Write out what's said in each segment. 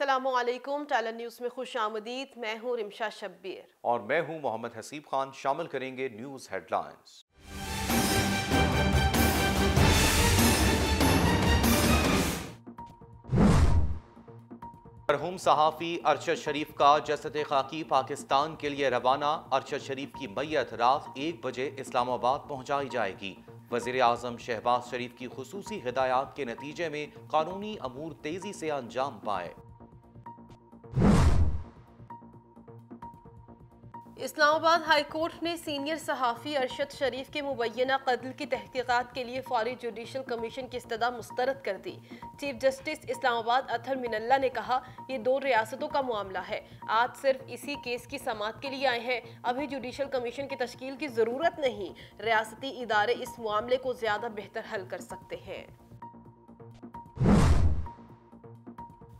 अस्सलामुअलैकुम। Talent news में खुश आमदीद। मैं हूँ रिमशा शब्बीर और मैं हूँ मोहम्मद हसीब खान। शामिल करेंगे न्यूज़ हेडलाइंस। मरहूम सहाफ़ी अरशद शरीफ का जसद खाकी पाकिस्तान के लिए रवाना। अरशद शरीफ की मैयत रात 1 बजे इस्लामाबाद पहुँचाई जाएगी। वज़ीर आज़म शहबाज शरीफ की खुसूसी हिदायत के नतीजे में कानूनी अमूर तेज़ी से अंजाम पाए। इस्लामाबाद हाई कोर्ट ने सीनियर सहाफ़ी अरशद शरीफ के मुबैना कत्ल की तहकीकात के लिए फौरी जुडिशल कमीशन की इस्तदा मुस्तरद कर दी। चीफ जस्टिस इस्लामाबाद अतहर मिनल्ला ने कहा, ये 2 रियासतों का मामला है, आज सिर्फ इसी केस की समाअत के लिए आए हैं, अभी जुडिशल कमीशन की तश्कील की ज़रूरत नहीं। रियासती इदारे इस मामले को ज़्यादा बेहतर हल कर सकते हैं।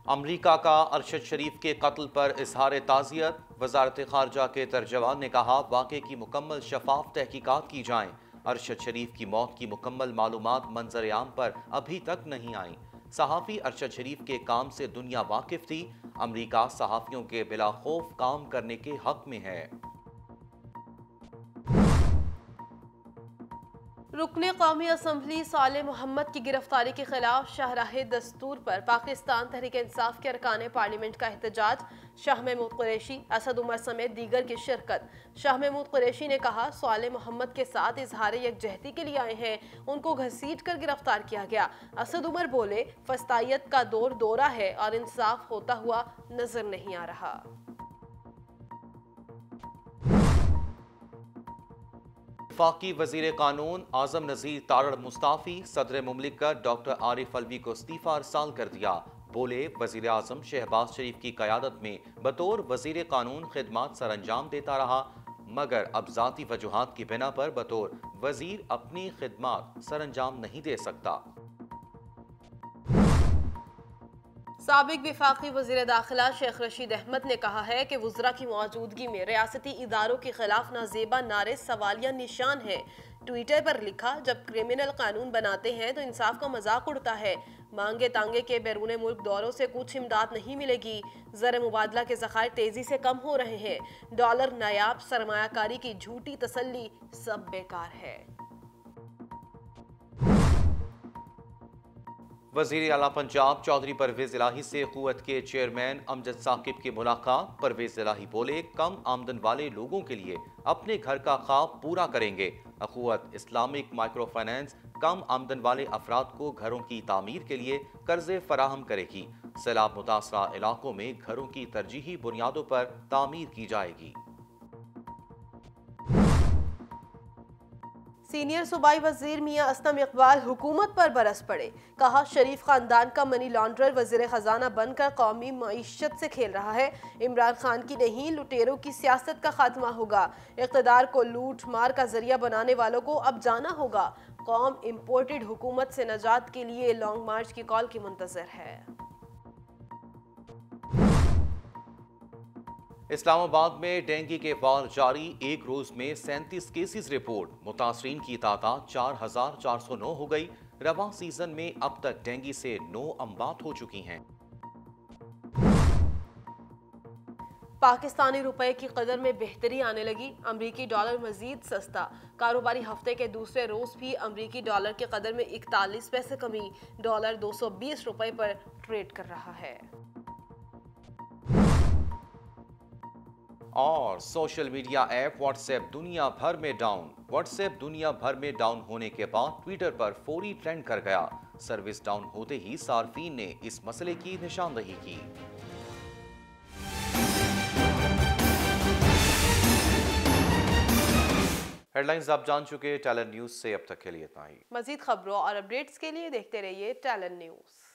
अमरीका का अरशद शरीफ के कत्ल पर इजहार ताज़ियत। वज़ारत ख़ारजा के तर्जमान ने कहा, वाक़े की मुकम्मल शफाफ तहकीकात की जाएँ। अरशद शरीफ की मौत की मुकम्मल मालूमात मंजर आम पर अभी तक नहीं आई। सहाफ़ी अरशद शरीफ के काम से दुनिया वाकिफ थी। अमरीका सहाफ़ियों के बिला खौफ काम करने के हक में है। रुकने कौमी असम्बली साले मोहम्मद की गिरफ्तारी के खिलाफ शाहराह दस्तूर पर पाकिस्तान तहरीक इंसाफ के अरकान पार्लियामेंट का एहतजाज। शाह महमूद कुरैशी, असद उमर समेत दीगर की शिरकत। शाह महमूद कुरैशी ने कहा, साले मोहम्मद के साथ इजहार यकजहती के लिए आए हैं, उनको घसीट कर गिरफ्तार किया गया। असद उमर बोले, फस्तायत का दौर दौरा है और इंसाफ होता हुआ नजर नहीं आ रहा। वफाकी वज़ीर कानून आज़म नज़ीर तारड़ मुस्ताफ़ी। सदर मुमलिकत डॉक्टर आरिफ अलवी को इस्तीफ़ा अरसाल कर दिया। बोले, वज़ीर आज़म शहबाज शरीफ की क़यादत में बतौर वज़ीर कानून खिदमात सर अंजाम देता रहा, मगर अब ज़ाती वजूहात की बिना पर बतौर वज़ीर अपनी खिदमात सर अंजाम नहीं दे सकता। साबिक विफाकी वज़ीर दाखिला शेख रशीद अहमद ने कहा है कि वज़रा की मौजूदगी में रियासती इदारों के खिलाफ नाजेबा नारे सवालिया निशान है। ट्विटर पर लिखा, जब क्रिमिनल कानून बनाते हैं तो इंसाफ का मजाक उड़ता है। मांगे तांगे के बैरून मुल्क दौरों से कुछ इमदाद नहीं मिलेगी। ज़र मुबादला के ज़खायर तेजी से कम हो रहे हैं। डॉलर नायाब सरमायाकारी की झूठी तसल्ली सब बेकार है। वज़ीर आला पंजाब चौधरी परवेज़ इलाही से क़ुव्वत के चेयरमैन अमजद साकिब की मुलाकात। परवेज़ इलाही बोले, कम आमदन वाले लोगों के लिए अपने घर का ख्वाब पूरा करेंगे। क़ुव्वत इस्लामिक माइक्रो फाइनेंस कम आमदन वाले अफराद को घरों की तामीर के लिए कर्जे फराहम करेगी। सैलाब मुतासरा इलाकों में घरों की तरजीही बुनियादों पर तामीर की जाएगी। सीनियर सूबाई वजीर मियां असलम इकबाल हुकूमत पर बरस पड़े। कहा, शरीफ खानदान का मनी लॉन्ड्रर वजीर खजाना बनकर कौमी मईशत से खेल रहा है। इमरान खान की नहीं, लुटेरों की सियासत का खात्मा होगा। इक़्तिदार को लूट मार का जरिया बनाने वालों को अब जाना होगा। कौम इम्पोर्टेड हुकूमत से नजात के लिए लॉन्ग मार्च की कॉल की मुंतजर है। इस्लामाबाद में डेंगू के वार जारी। एक रोज में 37 केसेस रिपोर्ट। मुतासरीन की तादाद 4,409 हो गई। रवां सीजन में अब तक डेंगू से 9 अमवात हो चुकी हैं। पाकिस्तानी रुपए की कदर में बेहतरी आने लगी। अमरीकी डॉलर मजीद सस्ता। कारोबारी हफ्ते के दूसरे रोज भी अमरीकी डॉलर की कदर में 41 पैसे कमी। डॉलर 220 रुपए पर ट्रेड कर रहा है। और सोशल मीडिया ऐप व्हाट्सएप दुनिया भर में डाउन। व्हाट्सएप दुनिया भर में डाउन होने के बाद ट्विटर पर फौरी ट्रेंड कर गया। सर्विस डाउन होते ही सार्फिन ने इस मसले की निशानदही की। हेडलाइंस आप जान चुके। टैलेंट न्यूज से अब तक के लिए इतना ही। मजीद खबरों और अपडेट्स के लिए देखते रहिए टैलेंट न्यूज।